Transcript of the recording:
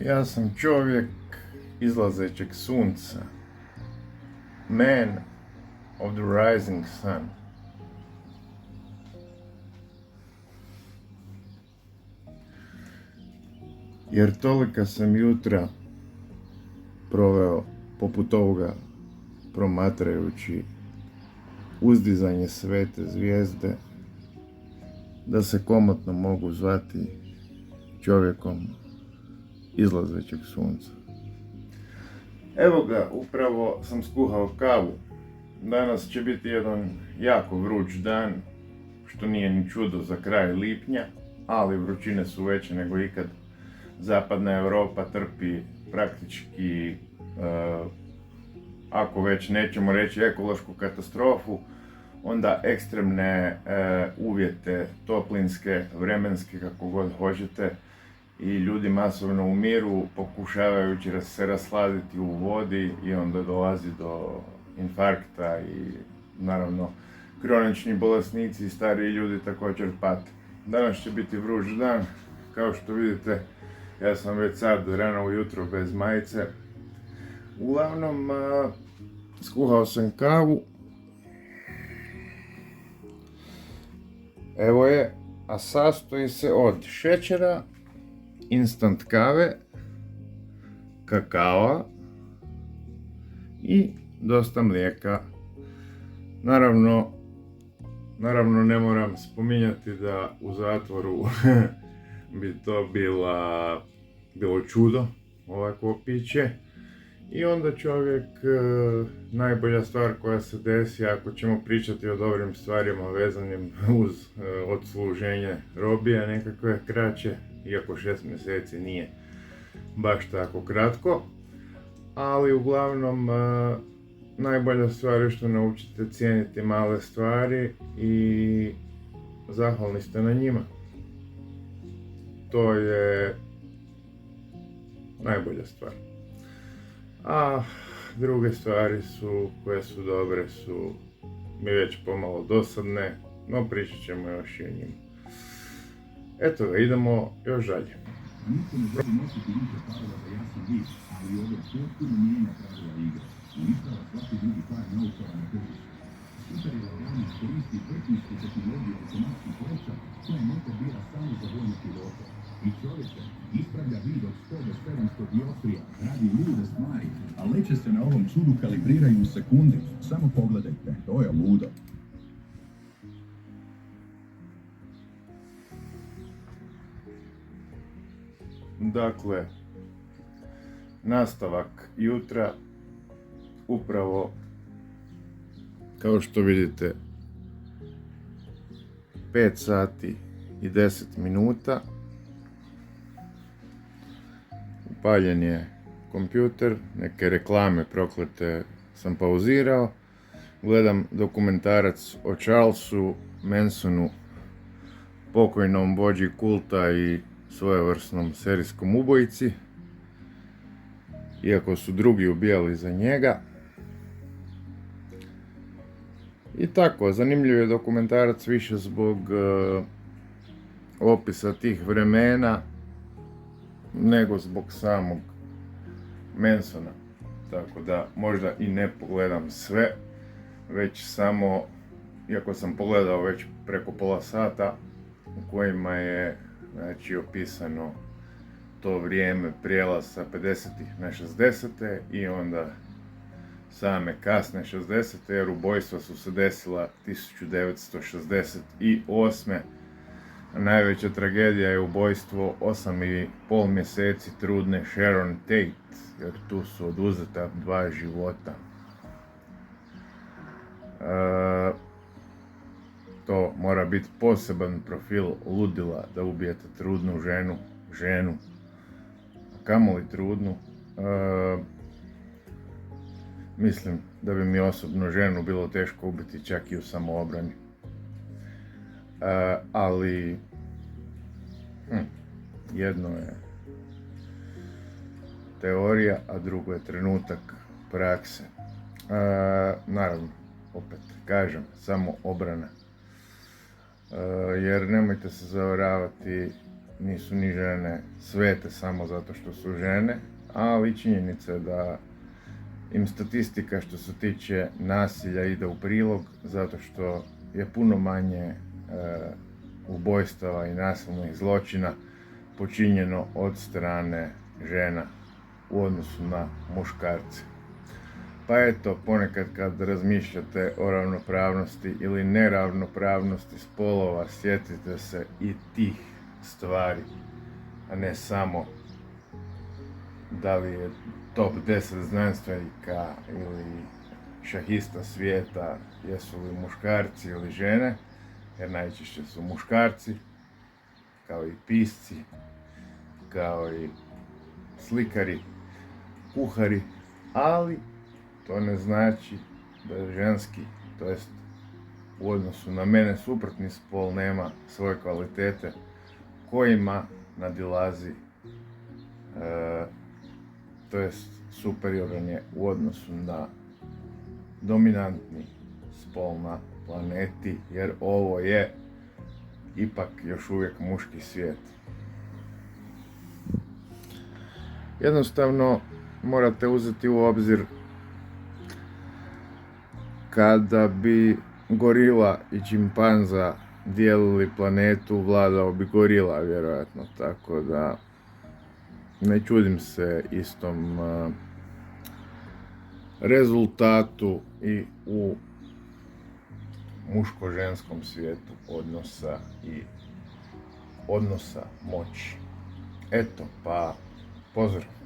Ja sam čovjek izlazećeg sunca. Man of the rising sun. Jer tolika sam jutra proveo poput ovoga promatrajući uzdizanje svete zvijezde, da se komotno mogu zvati čovjekom izlazećeg sunca. Evo ga, upravo sam skuhao kavu. Danas će biti jedan jako vruć dan, što nije ni čudo za kraj lipnja, ali vrućine su veće nego ikad. Zapadna Europa trpi praktički, ako već nećemo reći ekološku katastrofu, onda ekstremne uvjete, toplinske, vremenske, kako god hoćete, i ljudi masovno umiru pokušavajući se rasladiti u vodi i onda dolazi do infarkta i naravno kronični bolesnici i stariji ljudi također pate. Danas će biti vruć dan, kao što vidite ja sam već sad rano ujutro bez majice. Uglavnom skuhao sam kavu. Evo je, a sastoji se od šećera, instant kave, kakao i dosta mlijeka. Naravno ne moram spominjati da u zatvoru bi to bilo čudo, ovakvo piće. I onda čovjek, najbolja stvar koja se desi, ako ćemo pričati o dobrim stvarima vezanim uz odsluženje robija nekakve kraće, iako 6 mjeseci nije baš tako kratko, ali uglavnom najbolja stvar je što naučite cijeniti male stvari i zahvalni ste na njima. To je najbolja stvar. A druge stvari koje su dobre su mi već pomalo dosadne, no pričat ćemo još i o njima. Eto ga, idemo još dalje. Niko ne želi nositi više parova za jasan vid, ali ovo potpuno mijenja pravila igre. Uništava svaki drugi par naukova na tržištu. Super Electronics koristi vrhunsku tehnologiju automatskih ploča koja motor bira samo za voljni pilota. I čovječe, ispravlja vid od 100 do 700 dioptrija, radi lude stvari, a leće se na ovom čudu kalibriraju u sekundi. Samo pogledajte, to je ludo. Dakle, nastavak jutra, upravo kao što vidite 5 sati i 10 minuta, upaljen je kompjuter, neke reklame proklete sam pauzirao, gledam dokumentarac o Charlesu Mansonu, pokojnom vođi kulta i svojevrsnom serijskom ubojici, iako su drugi ubijali za njega. I tako, zanimljiv je dokumentarac više zbog opisa tih vremena nego zbog samog Mansona. Tako da možda i ne pogledam sve, već samo, iako sam pogledao već preko pola sata u kojima je opisano to vrijeme prijelaz sa 50-ih na 60-te i onda same kasne 60-te, jer ubojstva su se desila 1968. Najveća tragedija je ubojstvo 8,5 mjeseci trudne Sharon Tate, jer tu su oduzeta 2 života. To mora biti poseban profil ludila da ubijete trudnu ženu, kamoli trudnu. Mislim da bi mi osobno ženu bilo teško ubiti čak i u samoobrani. Ali jedno je teorija, a drugo je trenutak prakse. Naravno, opet kažem, samo obrana. Jer nemojte se zavaravati, nisu ni žene svete samo zato što su žene, ali činjenica je da im statistika što se tiče nasilja ide u prilog zato što je puno manje ubojstava i nasilnih zločina počinjeno od strane žena u odnosu na muškarce. Pa eto, ponekad kad razmišljate o ravnopravnosti ili neravnopravnosti spolova, sjetite se i tih stvari, a ne samo da li je top 10 znanstvenika ili šahista svijeta, jesu li muškarci ili žene, jer najčešće su muškarci, kao i pisci, kao i slikari, kuhari, ali to ne znači da ženski, to jest u odnosu na mene suprotni spol nema svoje kvalitete kojima nadilazi, to jest superioran je u odnosu na dominantni spol na planeti, jer ovo je ipak još uvijek muški svijet. Jednostavno morate uzeti u obzir kada bi gorila i čimpanza dijelili planetu, vladao bi gorila vjerojatno, tako da ne čudim se istom rezultatu i u muško-ženskom svijetu odnosa i odnosa moći. Eto, pa pozdrav!